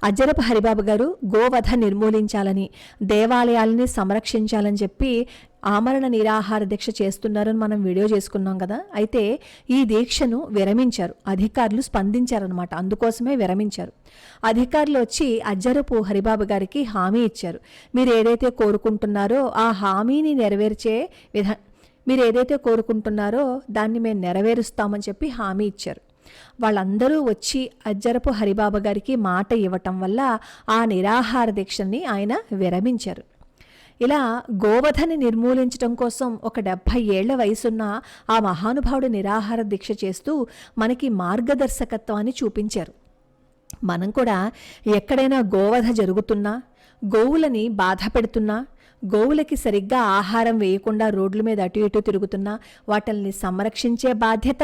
అజ్జరపు హరిబాబు గారు గోవధ నిర్మూలించాలని, దేవాలయాలని సంరక్షించాలని చెప్పి ఆమరణ నిరాహార దీక్ష చేస్తున్నారని మనం వీడియో చేసుకున్నాం కదా. అయితే ఈ దీక్షను విరమించారు, అధికారులు స్పందించారనమాట. అందుకోసమే విరమించారు. అధికారులు వచ్చి అజ్జరపు హరిబాబు గారికి హామీ ఇచ్చారు. మీరు ఏదైతే కోరుకుంటున్నారో ఆ హామీని నెరవేర్చే మీరు ఏదైతే కోరుకుంటున్నారో దాన్ని మేము నెరవేరుస్తామని చెప్పి హామీ ఇచ్చారు. వాళ్ళందరూ వచ్చి అజ్జరపు హరిబాబు గారికి మాట ఇవ్వటం వల్ల ఆ నిరాహార దీక్షని ఆయన విరమించారు. ఇలా గోవధని నిర్మూలించడం కోసం ఒక 70 ఏళ్ల వయసున్న ఆ మహానుభావుడు నిరాహార దీక్ష చేస్తూ మనకి మార్గదర్శకత్వాన్ని చూపించారు. మనం కూడా ఎక్కడైనా గోవధ జరుగుతున్నా, గోవులని బాధ పెడుతున్నా, గోవులకి సరిగ్గా ఆహారం వేయకుండా రోడ్ల మీద అటు ఇటు తిరుగుతున్నా వాటిల్ని సంరక్షించే బాధ్యత,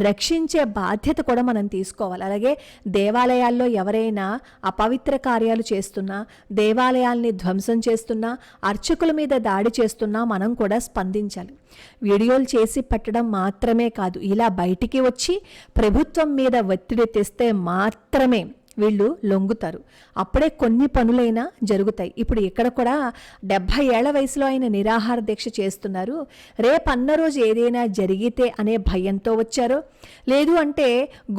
రక్షించే బాధ్యత కూడా మనం తీసుకోవాలి. అలాగే దేవాలయాల్లో ఎవరైనా అపవిత్ర కార్యాలు చేస్తున్నా, దేవాలయాల్ని ధ్వంసం చేస్తున్నా, అర్చకుల మీద దాడి చేస్తున్నా మనం కూడా స్పందించాలి. వీడియోలు చేసి పెట్టడం మాత్రమే కాదు, ఇలా బయటికి వచ్చి ప్రభుత్వం మీద ఒత్తిడి తెస్తే మాత్రమే వీళ్ళు లొంగుతారు. అప్పుడే కొన్ని పనులైనా జరుగుతాయి. ఇప్పుడు ఇక్కడ కూడా 70 ఏళ్ల వయసులో ఆయన నిరాహార దీక్ష చేస్తున్నారు. రేపన్న రోజు ఏదైనా జరిగితే అనే భయంతో వచ్చారో, లేదు అంటే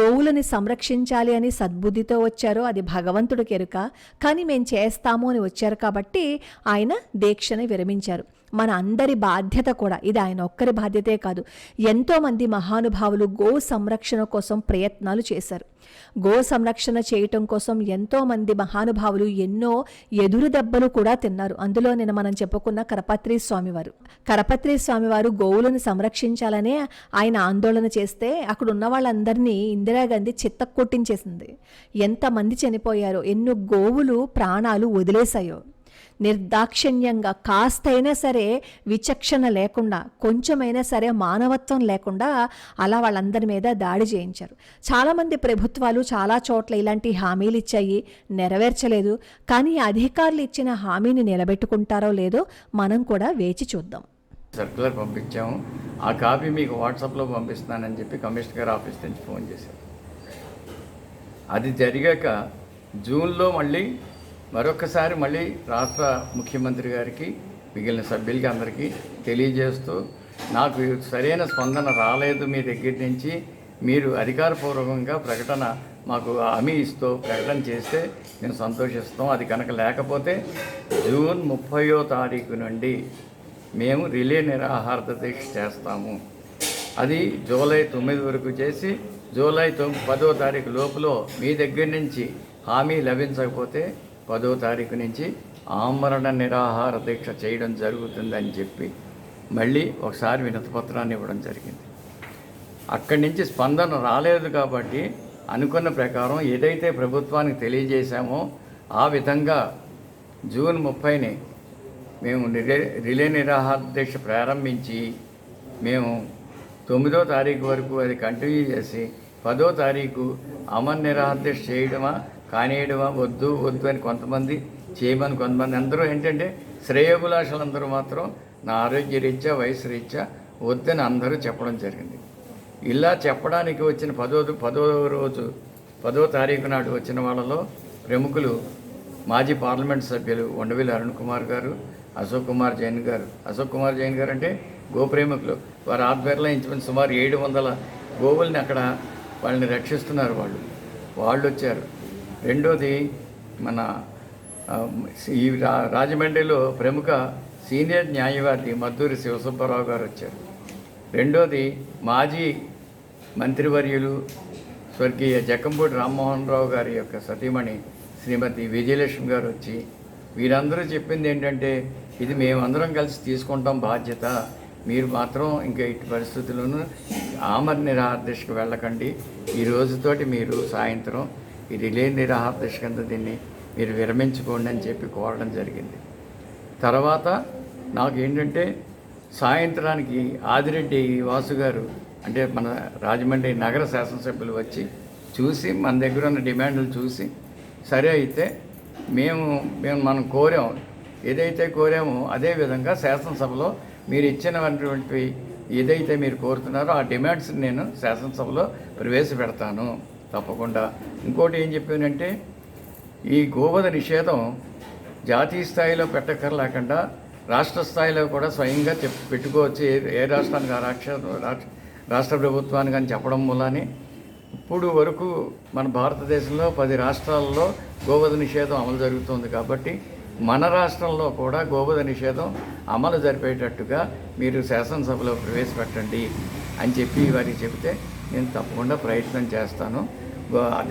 గోవులని సంరక్షించాలి అని సద్బుద్ధితో వచ్చారో అది భగవంతుడికి ఎరుక. కానీ మేము చేస్తాము అని వచ్చారు కాబట్టి ఆయన దీక్షని విరమించారు. మన అందరి బాధ్యత కూడా, ఇది ఆయన ఒక్కరి బాధ్యతే కాదు, ఎంతోమంది మహానుభావులు గో సంరక్షణ కోసం ప్రయత్నాలు చేశారు. గో సంరక్షణ చేయటం కోసం ఎంతోమంది మహానుభావులు ఎన్నో ఎదురు దెబ్బలు కూడా తిన్నారు. అందులో నేను మనం చెప్పుకున్న కరపత్రి స్వామివారు గోవులను సంరక్షించాలనే ఆయన ఆందోళన చేస్తే అక్కడ ఉన్న వాళ్ళందరినీ ఇందిరాగాంధీ చిత్తకు కొట్టించేసింది. ఎంతమంది చనిపోయారో, ఎన్నో గోవులు ప్రాణాలు వదిలేశాయో. నిర్దాక్షిణ్యంగా, కాస్తైనా సరే విచక్షణ లేకుండా, కొంచెమైనా సరే మానవత్వం లేకుండా అలా వాళ్ళందరి మీద దాడి చేయించారు. చాలామంది ప్రభుత్వాలు చాలా చోట్ల ఇలాంటి హామీలు ఇచ్చాయి, నెరవేర్చలేదు. కానీ అధికారులు ఇచ్చిన హామీని నిలబెట్టుకుంటారో లేదో మనం కూడా వేచి చూద్దాం. సర్క్యులర్ పంపించాము, ఆ కాపీ మీకు వాట్సాప్లో పంపిస్తున్నానని చెప్పి కమిషనర్ గారి ఆఫీస్ నుంచి ఫోన్ చేశారు. అది జరిగాక జూన్లో మరొకసారి మళ్ళీ రాష్ట్ర ముఖ్యమంత్రి గారికి, మిగిలిన సభ్యులకి అందరికీ తెలియజేస్తూ, నాకు సరైన స్పందన రాలేదు మీ దగ్గర నుంచి, మీరు అధికారపూర్వకంగా ప్రకటన మాకు హామీ ఇస్తూ ప్రకటన చేస్తే నేను సంతోషిస్తాం. అది కనుక లేకపోతే జూన్ 30వ తారీఖు నుండి మేము రిలే నిరాహార దీక్ష చేస్తాము. అది జూలై 9 వరకు చేసి జూలై 10వ తారీఖు లోపల మీ దగ్గర నుంచి హామీ లభించకపోతే 10వ తారీఖు నుంచి ఆమరణ నిరాహార దీక్ష చేయడం జరుగుతుందని చెప్పి మళ్ళీ ఒకసారి వినతిపత్రాన్ని ఇవ్వడం జరిగింది. అక్కడి నుంచి స్పందన రాలేదు కాబట్టి అనుకున్న ప్రకారం ఏదైతే ప్రభుత్వానికి తెలియజేశామో ఆ విధంగా జూన్ 30ని మేము రిలే నిరాహార దీక్ష ప్రారంభించి మేము 9వ తారీఖు వరకు అది కంటిన్యూ చేసి 10వ తారీఖు అమర నిరాహార దీక్ష చేయడమా కానియడమా వద్దు అని కొంతమంది, చేయమని కొంతమంది, అందరూ ఏంటంటే శ్రేయోభిలాషులందరూ మాత్రం నా ఆరోగ్య రీత్యా, వయసు రీత్యా వద్దని అందరూ చెప్పడం జరిగింది. ఇలా చెప్పడానికి వచ్చిన 10వ తారీఖు నాడు వచ్చిన వాళ్ళలో ప్రముఖులు మాజీ పార్లమెంట్ సభ్యులు ఉండవల్లి అరుణ్ కుమార్ గారు, అశోక్ కుమార్ జైన్ గారు అంటే గోప్రేమికులు. వారి ఆధ్వర్యంలో ఇంచుమించు సుమారు 700 గోవుల్ని అక్కడ వాళ్ళని రక్షిస్తున్నారు. వాళ్ళు వచ్చారు. రెండోది మన ఈ రాజమండ్రిలో ప్రముఖ సీనియర్ న్యాయవాది మద్దూరి శివసుబ్బారావు గారు వచ్చారు. రెండోది మాజీ మంత్రివర్యులు స్వర్గీయ జక్కంపూడి రామ్మోహన్ రావు గారి యొక్క సతీమణి శ్రీమతి విజయలక్ష్మి గారు వచ్చి, వీరందరూ చెప్పింది ఏంటంటే ఇది మేమందరం కలిసి తీసుకుంటాం బాధ్యత, మీరు మాత్రం ఇంకా ఇటు పరిస్థితుల్లోనూ ఆమర నిరాహార దీక్షకు వెళ్ళకండి, ఈ రోజుతోటి మీరు సాయంత్రం ఈ రిలే నిరాహార దీక్ష కింద దీన్ని మీరు విరమించుకోండి అని చెప్పి కోరడం జరిగింది. తర్వాత నాకు ఏంటంటే సాయంత్రానికి ఆదిరెడ్డి వాసు గారు, అంటే మన రాజమండ్రి నగర శాసనసభ్యులు వచ్చి చూసి మన దగ్గర ఉన్న డిమాండ్లు చూసి, సరే అయితే మనం కోరాము, ఏదైతే కోరామో అదేవిధంగా శాసనసభలో మీరు ఇచ్చినటువంటి ఏదైతే మీరు కోరుతున్నారో ఆ డిమాండ్స్ని నేను శాసనసభలో ప్రవేశపెడతాను తప్పకుండా. ఇంకోటి ఏం చెప్పానంటే ఈ గోవధ నిషేధం జాతీయ స్థాయిలో పెట్టక్కర్లేకుండా రాష్ట్ర స్థాయిలో కూడా స్వయంగా పెట్టుకోవచ్చు. ఏ రాష్ట్రానికి రాష్ట్ర ప్రభుత్వానికి అని చెప్పడం మూలానే ఇప్పుడు వరకు మన భారతదేశంలో 10 రాష్ట్రాల్లో గోవధ నిషేధం అమలు జరుగుతుంది. కాబట్టి మన రాష్ట్రంలో కూడా గోవధ నిషేధం అమలు జరిపేటట్టుగా మీరు శాసనసభలో ప్రవేశపెట్టండి అని చెప్పి వారికి చెబితే నేను తప్పకుండా ప్రయత్నం చేస్తాను.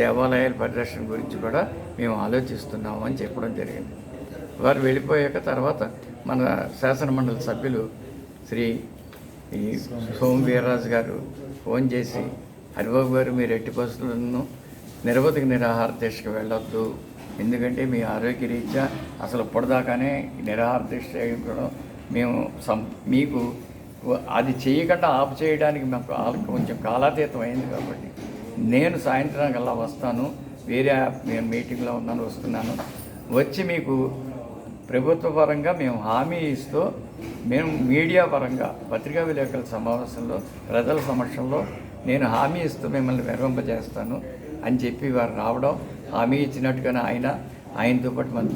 దేవాలయాల పరిరక్షణ గురించి కూడా మేము ఆలోచిస్తున్నాము అని చెప్పడం జరిగింది. వారు వెళ్ళిపోయాక తర్వాత మన శాసనమండలి సభ్యులు శ్రీ సోము వీర్రాజు గారు ఫోన్ చేసి, హరిబాబు గారు మీరు ఎట్టి పరిస్థితులను నిరవధిక నిరాహార దీక్షకు వెళ్ళొద్దు, ఎందుకంటే మీ ఆరోగ్య రీత్యా అసలు ఇప్పటిదాకానే నిరాహార దీక్ష చేయడం మేము మీకు అది చేయకుండా ఆపు చేయడానికి మాకు కొంచెం కాలాతీతం అయింది. కాబట్టి నేను సాయంత్రం కల్లా వస్తాను, వేరే నేను మీటింగ్లో ఉన్నాను, వస్తున్నాను, వచ్చి మీకు ప్రభుత్వ పరంగా మేము హామీ ఇస్తూ మేము మీడియా పరంగా పత్రికా విలేకరుల సమావేశంలో ప్రజల సమక్షంలో నేను హామీ ఇస్తూ మిమ్మల్ని విరమింపజేస్తాను అని చెప్పి వారు రావడం, హామీ ఇచ్చినట్టుగానే ఆయనతో పాటు మన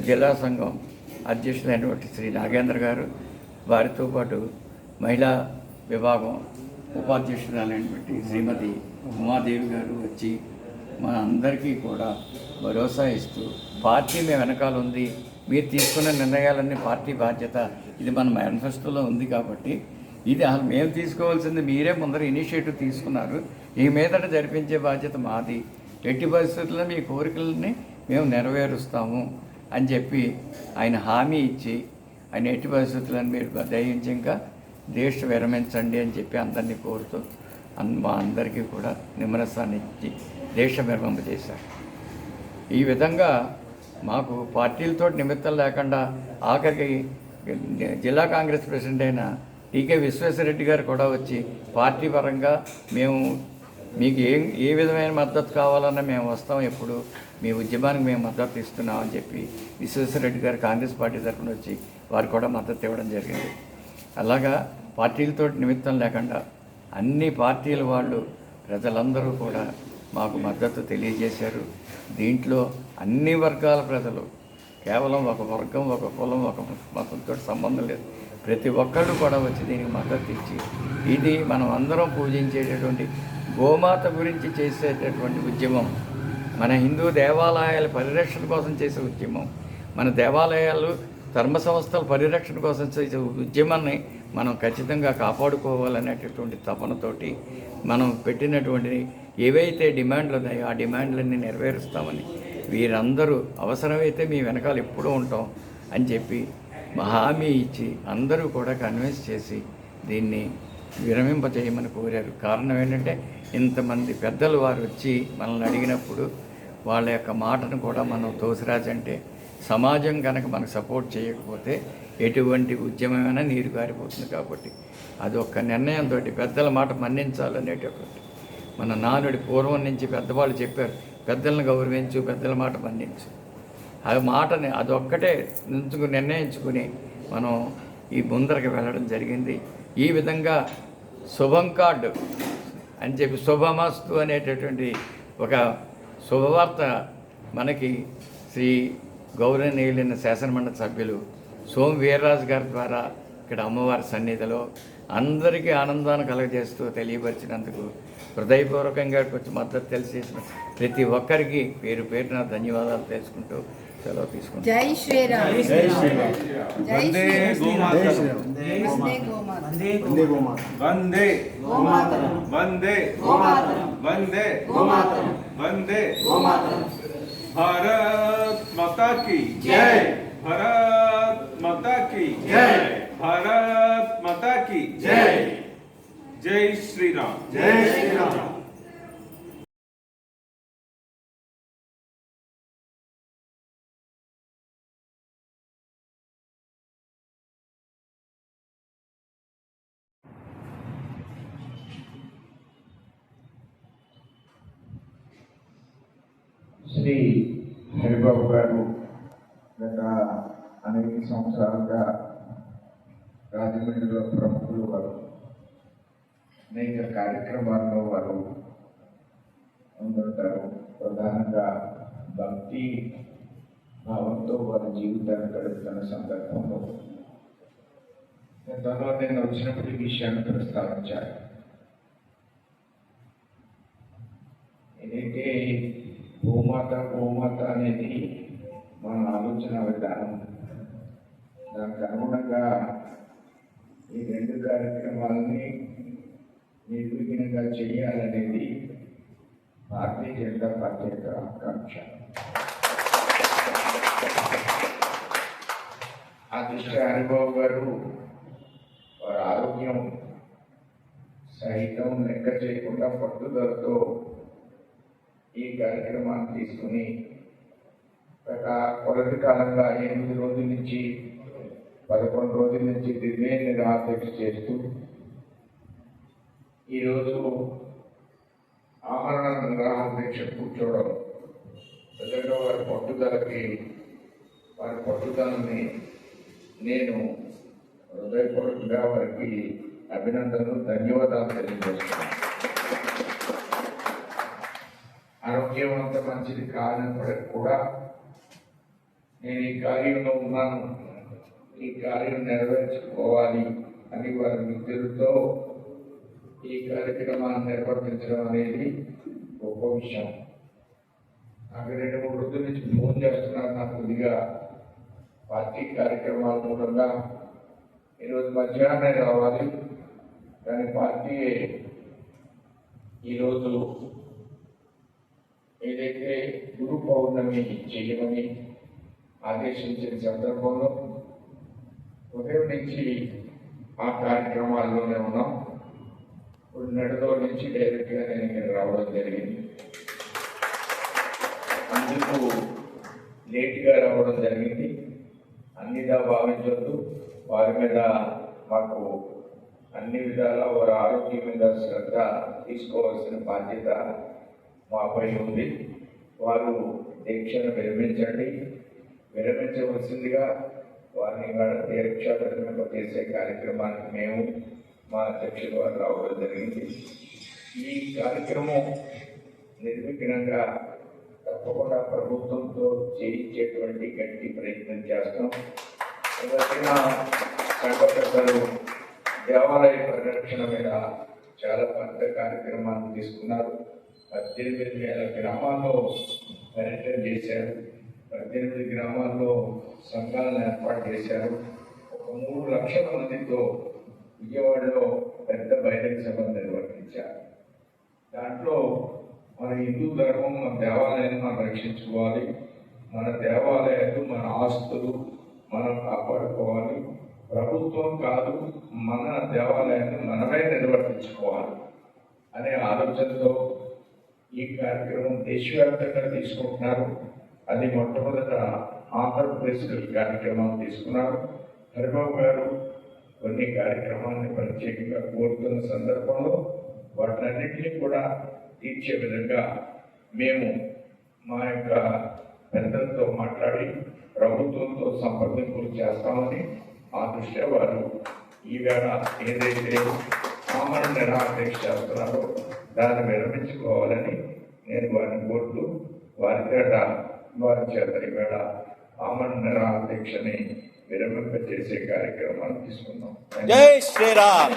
జిల్లా సంఘం అధ్యక్షులైనటువంటి శ్రీ నాగేంద్ర గారు, వారితో పాటు మహిళా విభాగం ఉపాధ్యక్షురాలైనటువంటి శ్రీమతి ఉమాదేవి గారు వచ్చి మన అందరికీ కూడా భరోసా ఇస్తూ పార్టీ మేము వెనకాల ఉంది, మీరు తీసుకున్న నిర్ణయాలన్నీ పార్టీ బాధ్యత, ఇది మన మేనిఫెస్టోలో ఉంది, కాబట్టి ఇది అసలు మేము తీసుకోవాల్సింది, మీరే ముందర ఇనిషియేటివ్ తీసుకున్నారు, ఈ మీదట జరిపించే బాధ్యత మాది, ఎట్టి పరిస్థితుల్లో మీ కోరికలని మేము నెరవేరుస్తాము అని చెప్పి ఆయన హామీ ఇచ్చి, ఆయన ఎట్టి పరిస్థితులను మీరు దయించి ఇంకా దీక్ష విరమించండి అని చెప్పి అందరినీ కోరుతూ మా అందరికీ కూడా నిమ్మరసాన్ని ఇచ్చి దీక్ష విరమింప చేశారు. ఈ విధంగా మాకు పార్టీలతో నిమిత్తం లేకుండా ఆఖరికి జిల్లా కాంగ్రెస్ ప్రెసిడెంట్ అయిన టీకే విశ్వేశ్వరరెడ్డి గారు కూడా వచ్చి పార్టీ పరంగా మేము మీకు ఏ విధమైన మద్దతు కావాలన్నా మేము వస్తాం, ఎప్పుడు మీ ఉద్యమానికి మేము మద్దతు ఇస్తున్నామని చెప్పి విశ్వేశ్వరరెడ్డి గారు కాంగ్రెస్ పార్టీ తరఫున వచ్చి వారు కూడా మద్దతు ఇవ్వడం జరిగింది. అలాగా పార్టీలతో నిమిత్తం లేకుండా అన్ని పార్టీల వాళ్ళు ప్రజలందరూ కూడా మాకు మద్దతు తెలియజేశారు. దీంట్లో అన్ని వర్గాల ప్రజలు, కేవలం ఒక వర్గం, ఒక కులం, ఒక మతంతో సంబంధం లేదు, ప్రతి ఒక్కళ్ళు కూడా వచ్చి దీనికి మద్దతు ఇచ్చి, ఇది మనం అందరం పూజించేటటువంటి గోమాత గురించి చేసేటటువంటి ఉద్యమం, మన హిందూ దేవాలయాల పరిరక్షణ కోసం చేసే ఉద్యమం, మన దేవాలయాలు ధర్మ సంస్థల పరిరక్షణ కోసం చేసే ఉద్యమాన్ని మనం ఖచ్చితంగా కాపాడుకోవాలనేటటువంటి తపనతోటి మనం పెట్టినటువంటి ఏవైతే డిమాండ్లు ఉన్నాయో ఆ డిమాండ్లన్నీ నెరవేరుస్తామని, వీరందరూ అవసరమైతే మీ వెనకాల ఎప్పుడూ ఉంటాం అని చెప్పి హామీ ఇచ్చి అందరూ కూడా కన్విన్స్ చేసి దీన్ని విరమింపజేయమని కోరారు. కారణం ఏంటంటే ఇంతమంది పెద్దలు వారు వచ్చి మనల్ని అడిగినప్పుడు వాళ్ళ యొక్క మాటను కూడా మనం తోసిరాజంటే, సమాజం కనుక మనకు సపోర్ట్ చేయకపోతే ఎటువంటి ఉద్యమమైనా నీరు కారిపోతుంది. కాబట్టి అది ఒక్క నిర్ణయంతో పెద్దల మాట మన్నించాలనేటటువంటి మన నానుడి పూర్వం నుంచి పెద్దవాళ్ళు చెప్పారు, పెద్దలను గౌరవించు, పెద్దల మాట మన్నించు. ఆ మాటని అదొక్కటే నిర్ణయించుకుని మనం ఈ ముందరకు వెళ్ళడం జరిగింది. ఈ విధంగా శుభం కార్డు అని చెప్పి శుభమస్తు అనేటటువంటి ఒక శుభవార్త మనకి శ్రీ గౌరవనీయులైన శాసనమండలి సభ్యులు సోము వీర్రాజు గారి ద్వారా ఇక్కడ అమ్మవారి సన్నిధిలో అందరికీ ఆనందాన్ని కలగజేస్తూ తెలియపరిచినందుకు హృదయపూర్వకంగా వచ్చి మద్దతు తెలిసేసిన ప్రతి ఒక్కరికి పేరు పేరున ధన్యవాదాలు తెలుసుకుంటూ సెలవు తీసుకుంటాం. జై శ్రీరామ్. జై శ్రీరామ్. వందే గోమాతరం. వందే గోమాతరం. వందే గోమాతరం. వందే గోమాతరం. వందే గోమాతరం. भारत माता की जय. भारत माता की जय. भारत माता की जय. जय श्री राम. जय श्री राम. శ్రీ హరిబాబు గారు గత అనేక సంవత్సరాలుగా రాజమండ్రిలో ప్రముఖులు వారు, అనేక కార్యక్రమాల్లో వారు ఉంటుంటారు. ప్రధానంగా భక్తి భావంతో వారి జీవితాన్ని గడుపుతున్న సందర్భంలో తర్వాత నేను వచ్చినప్పుడు ఈ విషయాన్ని ప్రస్తావించాను. ఏదైతే గోమాత అనేది మన ఆలోచన విధానం, దానికి అనుగుణంగా ఈ రెండు కార్యక్రమాలని నిర్విఘ్నంగా చేయాలనేది భారతీయ జనతా పార్టీ యొక్క ఆకాంక్ష. ఆ దృష్ట్యా హరిబాబు గారు వారి ఆరోగ్యం సహితం లెక్క చేయకుండా పట్టుదలతో ఈ కార్యక్రమాన్ని తీసుకుని గత కొలది కాలంగా 8 రోజుల నుంచి 11 రోజుల నుంచి ఢిల్లీ నిరాదీక్ష చేస్తూ ఈరోజు ఆమరణ నిరాదీక్ష కూర్చోవడం నిజంగా వారి పట్టుదలని నేను హృదయపూర్వకంగా వారికి అభినందనలు, ధన్యవాదాలు తెలియజేస్తున్నాను. ఆరోగ్యం అంత మంచిది కానప్పటికీ కూడా నేను ఈ కార్యంలో ఉన్నాను, ఈ కార్యం నెరవేర్చుకోవాలి అని వారి మిత్రులతో ఈ కార్యక్రమాన్ని నిర్వర్తించడం అనేది గొప్ప విషయం. నాకు 2-3 రోజుల నుంచి ఫోన్ చేస్తున్నారు. నాకు కొద్దిగా పార్టీ కార్యక్రమాల మూలంగా ఈరోజు మధ్యాహ్నం రావాలి, కానీ పార్టీ ఈరోజు ఏదైతే గురు పౌర్ణమి చేయమని ఆదేశించిన సందర్భంలో ఉదయం నుంచి ఆ కార్యక్రమాల్లోనే ఉన్నాం. ఇప్పుడు నెడలో నుంచి డైరెక్ట్గా నేను ఇక్కడ రావడం జరిగింది. అందుకు లేట్గా రావడం జరిగింది. అన్నిదా భావించొద్దు. వారి మీద మాకు అన్ని విధాలా వారి ఆరోగ్యం మీద శ్రద్ధ తీసుకోవాల్సిన బాధ్యత మాపై ఉంది. వారు దీక్షను విరమించవలసిందిగా వారిని దీక్ష విరమింప చేసే కార్యక్రమానికి మేము మా అధ్యక్షుల వారు రావడం జరిగింది. ఈ కార్యక్రమం నిర్విఘ్నంగా తప్పకుండా ప్రభుత్వంతో చేయించేటువంటి గట్టి ప్రయత్నం చేస్తాం. వచ్చిన సంఘటనలు దేవాలయ పరిరక్షణ మీద చాలా పెద్ద కార్యక్రమాన్ని తీసుకున్నారు. 18,000 గ్రామాల్లో పర్యటన చేశారు. 18 గ్రామాల్లో సంఘాలను ఏర్పాటు చేశారు. ఒక 3 లక్షల మందితో విజయవాడలో పెద్ద బహిరంగ సభను నిర్వర్తించారు. దాంట్లో మన హిందూ ధర్మం, మన దేవాలయాన్ని మనం రక్షించుకోవాలి, మన దేవాలయాలు, మన ఆస్తులు మనం కాపాడుకోవాలి. ప్రభుత్వం కాదు, మన దేవాలయాన్ని మనమే నిర్వర్తించుకోవాలి అనే ఆలోచనతో ఈ కార్యక్రమం దేశవ్యాప్తంగా తీసుకుంటున్నారు. అది మొట్టమొదట ఆంధ్రప్రదేశ్లో ఈ కార్యక్రమం తీసుకున్నారు. హరిబాబు గారు కొన్ని కార్యక్రమాన్ని ప్రత్యేకంగా కోరుతున్న సందర్భంలో వాటినన్నింటినీ కూడా తీర్చే విధంగా మేము మా యొక్క పెద్దలతో మాట్లాడి ప్రభుత్వంతో సంప్రదింపులు చేస్తామని ఆ దృష్ట్యా వారు ఈవేళ ఏదైతే ఆమరణ నిరాదీక్ష చేస్తున్నారో దాన్ని విరమించుకోవాలని నేను వారిని కోరుతూ వారి చేత ఈవేళ ఆమరణ నిరాదీక్షని విరమింప చేసే కార్యక్రమాన్ని తీసుకున్నాం. జై శ్రీరామ్.